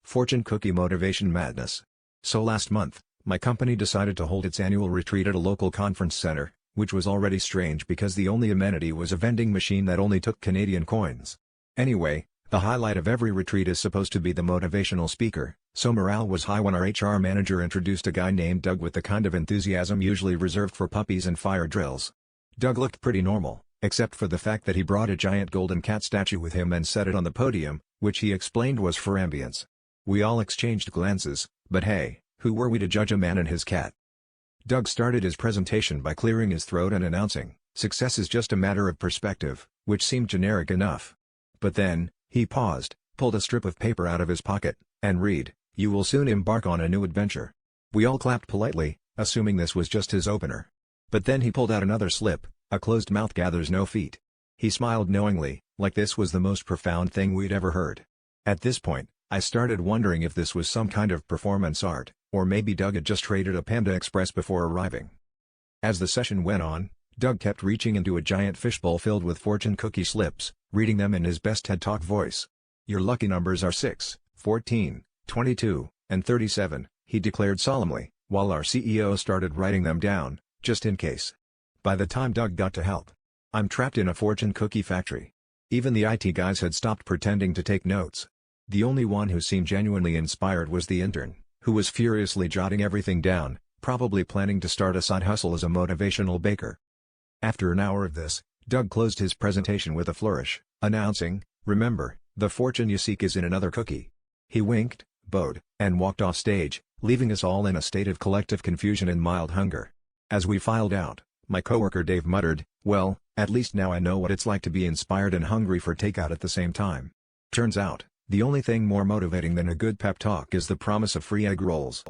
Fortune Cookie Motivation Madness. So last month, my company decided to hold its annual retreat at a local conference center, which was already strange because the only amenity was a vending machine that only took Canadian coins. Anyway, the highlight of every retreat is supposed to be the motivational speaker, so morale was high when our HR manager introduced a guy named Doug with the kind of enthusiasm usually reserved for puppies and fire drills. Doug looked pretty normal, except for the fact that he brought a giant golden cat statue with him and set it on the podium, which he explained was for ambience. We all exchanged glances, but hey, who were we to judge a man and his cat? Doug started his presentation by clearing his throat and announcing, "Success is just a matter of perspective," which seemed generic enough. But then, he paused, pulled a strip of paper out of his pocket, and read, "You will soon embark on a new adventure." We all clapped politely, assuming this was just his opener. But then he pulled out another slip, "A closed mouth gathers no feet." He smiled knowingly, like this was the most profound thing we'd ever heard. At this point, I started wondering if this was some kind of performance art, or maybe Doug had just traded a Panda Express before arriving. As the session went on, Doug kept reaching into a giant fishbowl filled with fortune cookie slips, reading them in his best TED Talk voice. "Your lucky numbers are 6, 14, 22, and 37, he declared solemnly, while our CEO started writing them down, just in case. By the time Doug got to help, I'm trapped in a fortune cookie factory. Even the IT guys had stopped pretending to take notes. The only one who seemed genuinely inspired was the intern, who was furiously jotting everything down, probably planning to start a side hustle as a motivational baker. After an hour of this, Doug closed his presentation with a flourish, announcing, "Remember, the fortune you seek is in another cookie." He winked, bowed, and walked off stage, leaving us all in a state of collective confusion and mild hunger. As we filed out, my coworker Dave muttered, "Well, at least now I know what it's like to be inspired and hungry for takeout at the same time." Turns out, the only thing more motivating than a good pep talk is the promise of free egg rolls.